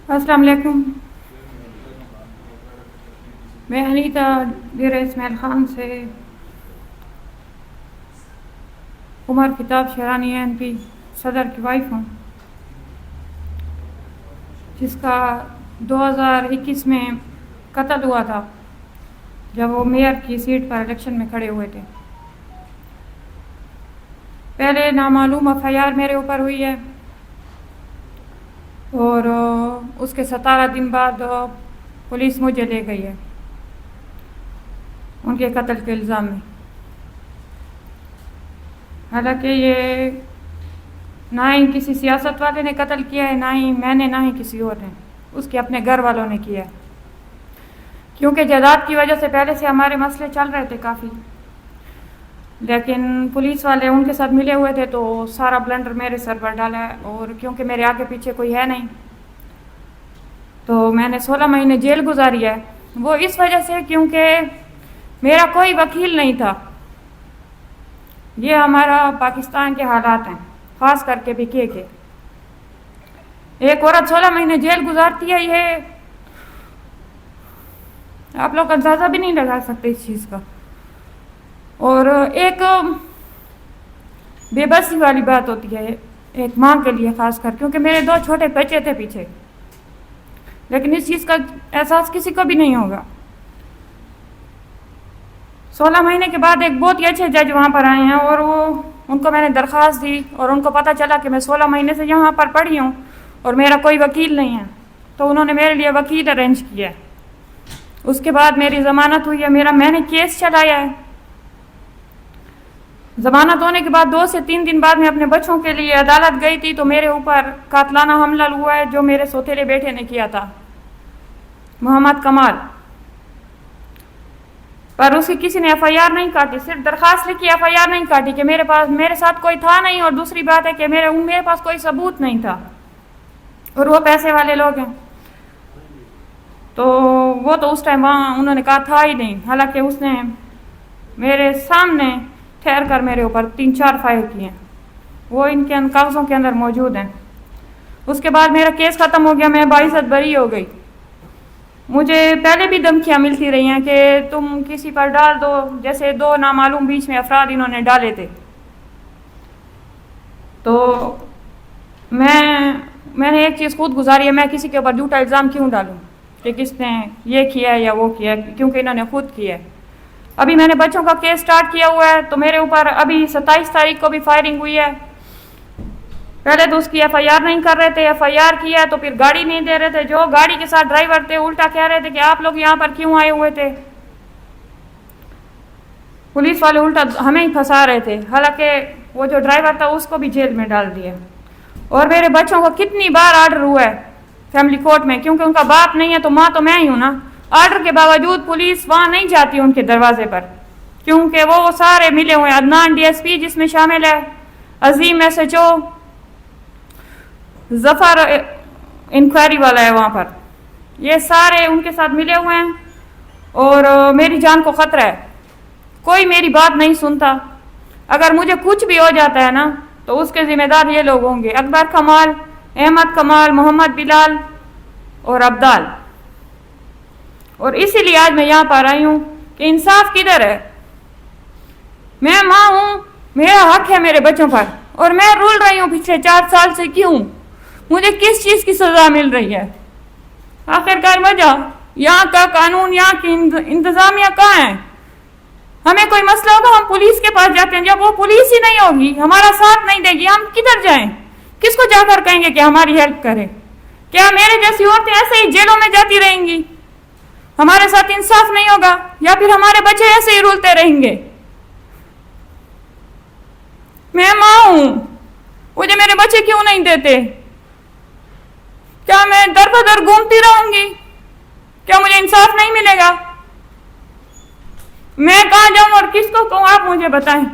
अस्सलाम वालेकुम। मैं अनीता डेरा इस्माइल ख़ान से उमर खिताब शहरानी एनपी सदर की वाइफ हूँ, जिसका 2021 में कत्ल हुआ था जब वो मेयर की सीट पर इलेक्शन में खड़े हुए थे। पहले नामालूम एफआईआर मेरे ऊपर हुई है और उसके 17 दिन बाद पुलिस मुझे ले गई है उनके कत्ल के इल्ज़ाम में। हालांकि ये ना ही किसी सियासत वाले ने कत्ल किया है, ना ही मैंने, ना ही किसी और ने, उसके अपने घर वालों ने किया है। क्योंकि जायदाद की वजह से पहले से हमारे मसले चल रहे थे काफ़ी, लेकिन पुलिस वाले उनके साथ मिले हुए थे तो सारा ब्लंडर मेरे सर पर डाला है। और क्योंकि मेरे आगे पीछे कोई है नहीं तो मैंने 16 महीने जेल गुजारी है। वो इस वजह से क्योंकि मेरा कोई वकील नहीं था। ये हमारा पाकिस्तान के हालात हैं, ख़ास करके बीके के। एक औरत 16 महीने जेल गुजारती है, ये आप लोग अंदाज़ा भी नहीं लगा सकते इस चीज़ का। और एक बेबसी वाली बात होती है एक माँ के लिए ख़ासकर, क्योंकि मेरे 2 छोटे बच्चे थे पीछे, लेकिन इस चीज़ का एहसास किसी को भी नहीं होगा। 16 महीने के बाद एक बहुत ही अच्छे जज वहाँ पर आए हैं और उनको मैंने दरख्वास्त दी और उनको पता चला कि मैं 16 महीने से यहाँ पर पड़ी हूँ और मेरा कोई वकील नहीं है, तो उन्होंने मेरे लिए वकील अरेंज किया। उसके बाद मेरी ज़मानत हुई है, मैंने केस चलाया है। ज़मानत होने के बाद 2 से 3 दिन बाद मैं अपने बच्चों के लिए अदालत गई थी तो मेरे ऊपर कातलाना हमला हुआ है जो मेरे सौतेले बेटे ने किया था, मोहम्मद कमाल। पर उसकी किसी ने एफआईआर नहीं काटी, सिर्फ दरखास्त लिखी, एफआईआर नहीं काटी कि मेरे साथ कोई था नहीं। और दूसरी बात है कि मेरे पास कोई सबूत नहीं था और वो पैसे वाले लोग हैं तो वो तो उस टाइम वहाँ उन्होंने कहा था ही नहीं। हालांकि उसने मेरे सामने ठहर कर मेरे ऊपर 3-4 फायर किए हैं, वो इनके कागज़ों के अंदर मौजूद हैं। उसके बाद मेरा केस ख़त्म हो गया, मैं 22 बरी हो गई। मुझे पहले भी धमकियाँ मिलती रही हैं कि तुम किसी पर डाल दो, जैसे 2 नामालूम बीच में अफराद इन्होंने डाले थे। तो मैंने एक चीज़ खुद गुजारी है, मैं किसी के ऊपर झूठा इल्ज़ाम क्यों डालूं कि किसने ये किया है या वो किया है, क्योंकि इन्होंने खुद किया है। अभी मैंने बच्चों का केस स्टार्ट किया हुआ है तो मेरे ऊपर अभी 27 तारीख को भी फायरिंग हुई है। पहले तो उसकी एफआईआर नहीं कर रहे थे, एफआईआर किया तो फिर गाड़ी नहीं दे रहे थे। जो गाड़ी के साथ ड्राइवर थे उल्टा कह रहे थे कि आप लोग यहाँ पर क्यों आए हुए थे। पुलिस वाले उल्टा हमें ही फंसा रहे थे, हालांकि वो जो ड्राइवर था उसको भी जेल में डाल दिया। और मेरे बच्चों को कितनी बार आर्डर हुआ है फैमिली कोर्ट में, क्योंकि उनका बाप नहीं है तो माँ तो मैं ही हूँ ना। आर्डर के बावजूद पुलिस वहाँ नहीं जाती उनके दरवाजे पर, क्योंकि वो सारे मिले हुए हैं। अदनान डीएसपी जिसमें शामिल है, अजीम एसएचओ, जफर इंक्वायरी वाला है वहाँ पर, ये सारे उनके साथ मिले हुए हैं और मेरी जान को ख़तरा है। कोई मेरी बात नहीं सुनता। अगर मुझे कुछ भी हो जाता है ना तो उसके ज़िम्मेदार ये लोग होंगे, अकबर कमाल, अहमद कमाल, मोहम्मद बिलाल और अब्दाल। और इसीलिए आज मैं यहाँ पर आई हूँ कि इंसाफ किधर है। मैं माँ हूँ, मेरा हक है मेरे बच्चों पर और मैं रुल रही हूँ पिछले 4 साल से। क्यों मुझे किस चीज़ की सज़ा मिल रही है? आखिरकार वजह यहाँ का कानून, यहाँ की इंतज़ामिया कहाँ है? हमें कोई मसला होगा हम पुलिस के पास जाते हैं, जब वो पुलिस ही नहीं होगी, हमारा साथ नहीं देगी, हम किधर जाएं? किसको जाकर कहेंगे कि हमारी हेल्प करे? क्या मेरे जैसी औरतें ऐसे ही जेलों में जाती रहेंगी? हमारे साथ इंसाफ नहीं होगा या फिर हमारे बच्चे ऐसे ही रुलते रहेंगे? मैं माँ हूं, मुझे मेरे बच्चे क्यों नहीं देते? क्या मैं दर बदर घूमती रहूंगी? क्या मुझे इंसाफ नहीं मिलेगा? मैं कहाँ जाऊं और किसको कहूं, आप मुझे बताएं।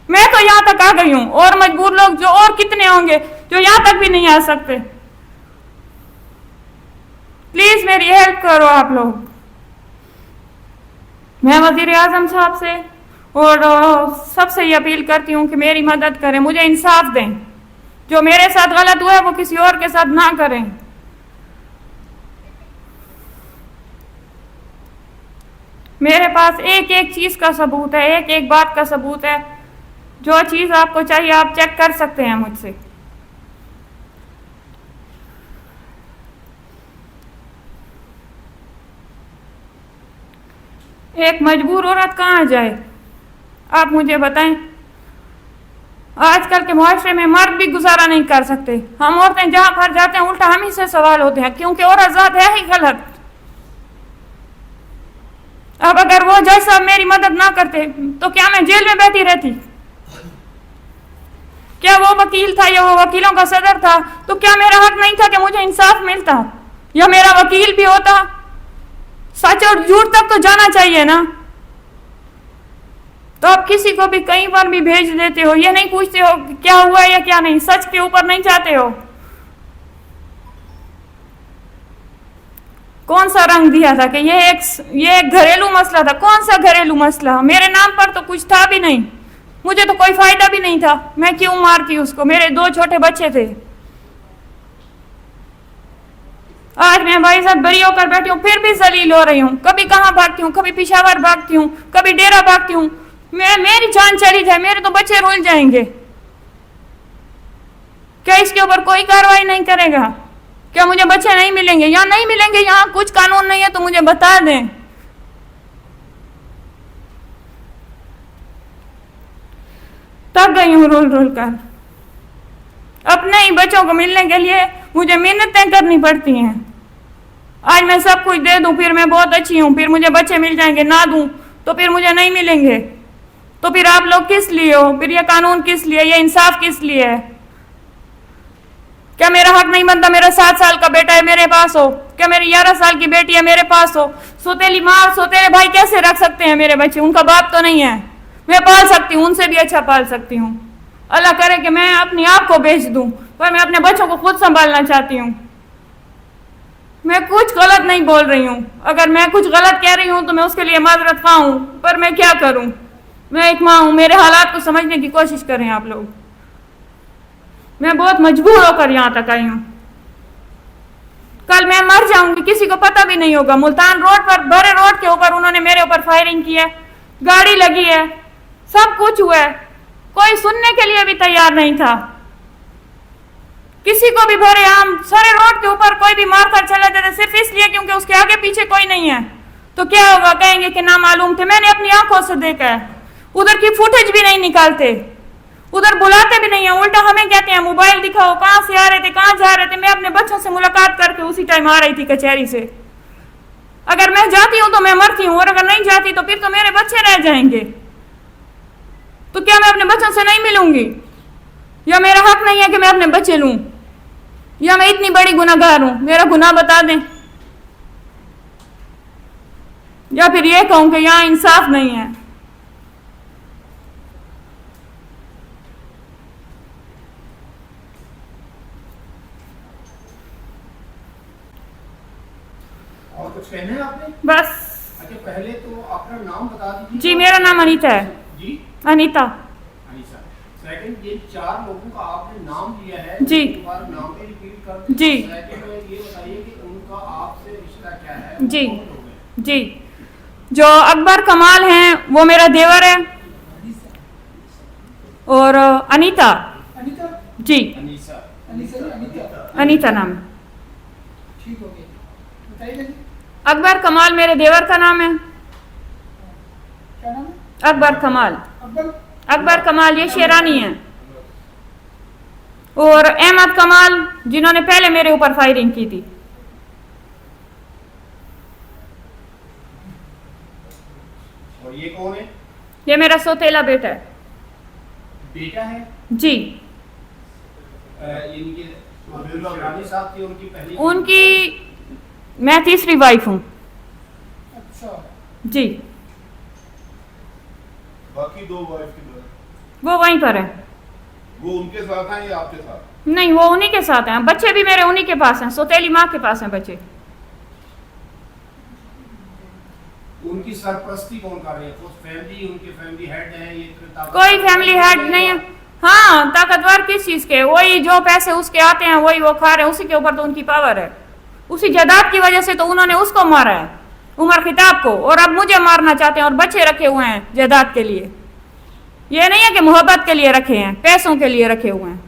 मैं तो यहाँ तक आ गई हूँ और मजबूर लोग जो और कितने होंगे जो यहाँ तक भी नहीं आ सकते। प्लीज मेरी हेल्प करो आप लोग। मैं वजीर आजम साहब से और सबसे ये अपील करती हूँ कि मेरी मदद करें, मुझे इंसाफ दें। जो मेरे साथ गलत हुआ है वो किसी और के साथ ना करें। मेरे पास एक एक चीज का सबूत है, एक एक बात का सबूत है। जो चीज आपको चाहिए आप चेक कर सकते हैं मुझसे। एक मजबूर औरत कहाँ जाए, आप मुझे बताएं। आजकल के मुआशरे में मर्द भी गुजारा नहीं कर सकते। हम औरतें जहां पर जाते हैं उल्टा हम ही से सवाल होते हैं, क्योंकि औरत जात है ही गलत। अब अगर वो जज साहब मेरी मदद ना करते तो क्या मैं जेल में बैठी रहती? क्या वो वकील था या वो वकीलों का सदर था तो क्या मेरा हक नहीं था कि मुझे इंसाफ मिलता? या मेरा वकील भी होता? सच और झूठ तक तो जाना चाहिए ना। तो आप किसी को भी कहीं पर भी भेज देते हो, ये नहीं पूछते हो क्या हुआ या क्या नहीं, सच के ऊपर नहीं जाते हो। कौन सा रंग दिया था कि ये एक घरेलू मसला था? कौन सा घरेलू मसला? मेरे नाम पर तो कुछ था भी नहीं, मुझे तो कोई फायदा भी नहीं था। मैं क्यों मारती उसको? मेरे 2 छोटे बच्चे थे। आज मैं भाई साहब बरी होकर बैठी हूँ, फिर भी जलील हो रही हूँ। कभी कहाँ भागती हूँ, कभी पिशावर भागती हूँ, कभी डेरा भागती हूँ। मेरी जान चली जाए, मेरे तो बच्चे रुल जाएंगे। क्या इसके ऊपर कोई कार्रवाई नहीं करेगा? क्या मुझे बच्चे नहीं मिलेंगे? या नहीं मिलेंगे, यहाँ कुछ कानून नहीं है तो मुझे बता दें। थक गई हूँ रोल रोल कर। अपने ही बच्चों को मिलने के लिए मुझे मिन्नतें करनी पड़ती हैं। आज मैं सब कुछ दे दूं फिर मैं बहुत अच्छी हूं, फिर मुझे बच्चे मिल जाएंगे, ना दूं तो फिर मुझे नहीं मिलेंगे। तो फिर आप लोग किस लिए हो? फिर ये कानून किस लिए, ये इंसाफ किस लिए है? क्या मेरा हक नहीं बनता मेरा 7 साल का बेटा है मेरे पास हो? क्या मेरी 11 साल की बेटी है मेरे पास हो? सौतेली माँ और सौतेले भाई कैसे रख सकते हैं मेरे बच्चे? उनका बाप तो नहीं है। मैं पाल सकती हूँ, उनसे भी अच्छा पाल सकती हूँ। अल्लाह करे कि मैं अपने आप को बेच दूं, पर मैं अपने बच्चों को खुद संभालना चाहती हूँ। मैं कुछ गलत नहीं बोल रही हूँ। अगर मैं कुछ गलत कह रही हूँ तो मैं उसके लिए माजरत खा हूँ, पर मैं क्या करूँ? मैं एक माँ हूँ, मेरे हालात को समझने की कोशिश करें आप लोग। मैं बहुत मजबूर होकर यहाँ तक आई हूँ। कल मैं मर जाऊंगी, किसी को पता भी नहीं होगा। मुल्तान रोड पर, बड़े रोड के ऊपर उन्होंने मेरे ऊपर फायरिंग की है, गाड़ी लगी है, सब कुछ हुआ है, कोई सुनने के लिए भी तैयार नहीं था। किसी को भी भरे आम सारे रोड के ऊपर कोई भी मारकर चला जाता सिर्फ इसलिए क्योंकि उसके आगे पीछे कोई नहीं है। तो क्या होगा? कहेंगे कि ना मालूम थे। मैंने अपनी आंखों से देखा है। उधर की फुटेज भी नहीं निकालते, उधर बुलाते भी नहीं है, उल्टा हमें कहते हैं मोबाइल दिखाओ, कहां से आ रहे थे, कहां जा रहे थे। मैं अपने बच्चों से मुलाकात करके उसी टाइम आ रही थी कचहरी से। अगर मैं जाती हूं तो मैं मरती हूं, और अगर नहीं जाती तो फिर तो मेरे बच्चे रह जाएंगे। तो क्या मैं अपने बच्चों से नहीं मिलूंगी? या मेरा हक नहीं है कि मैं अपने बच्चे लूं? या मैं इतनी बड़ी गुनाहगार हूं? मेरा गुनाह बता दें, या फिर ये कहूं कि यहां इंसाफ नहीं है। और कुछ कहना है आपने? बस। अच्छा, पहले तो अपना नाम बता दीजिए। जी, मेरा नाम अनीता है। जी, अनीता। अनीसा। सेकंड, ये 4 लोगों का आपने नाम लिया है, जी। एक बार नाम भी रिपीट कर दीजिए। जी। सेकंड में ये बताइए कि उनका आपसे रिश्ता क्या है? जी। कौन लोग हैं? जी, जो अकबर कमाल हैं वो मेरा देवर है, और अनीता। अनीता? जी, अनीसा। अनीसा जी, अनीता। अनीता नाम है। ठीक हो गया, बताइए जी। अकबर कमाल मेरे देवर का नाम है। क्या नाम है? अकबर कमाल। अकबर? अकबर कमाल ये शेरानी है, और अहमद कमाल जिन्होंने पहले मेरे ऊपर फायरिंग की थी। और ये कौन है? ये मेरा सौतेला बेटा है। बेटा है? जी। इनके शेरानी साहब थी उनकी पहली? उनकी मैं तीसरी वाइफ हूँ। अच्छा। जी। बाकी 2 वाइफ किधर? वो वहीं पर है। वो उनके साथ हैं या आपके साथ? नहीं, वो उन्हीं के साथ हैं, बच्चे भी मेरे उन्हीं के पास हैं, सौतेली माँ के पास हैं बच्चे। उनकी सरपरस्ती कौन कर रहे हैं? खुद फैमिली, उनके फैमिली हेड हैं? ये कोई फैमिली हेड नहीं है। हाँ, ताकतवर किस चीज के? वही जो पैसे उसके आते हैं वही वो खा रहे हैं, उसी के ऊपर तो उनकी पावर है। उसी जायदाद की वजह से तो उन्होंने उसको मारा है। उमर खिताब को, और अब मुझे मारना चाहते हैं और बच्चे रखे हुए हैं जायदाद के लिए। ये नहीं है कि मोहब्बत के लिए रखे हैं, पैसों के लिए रखे हुए हैं।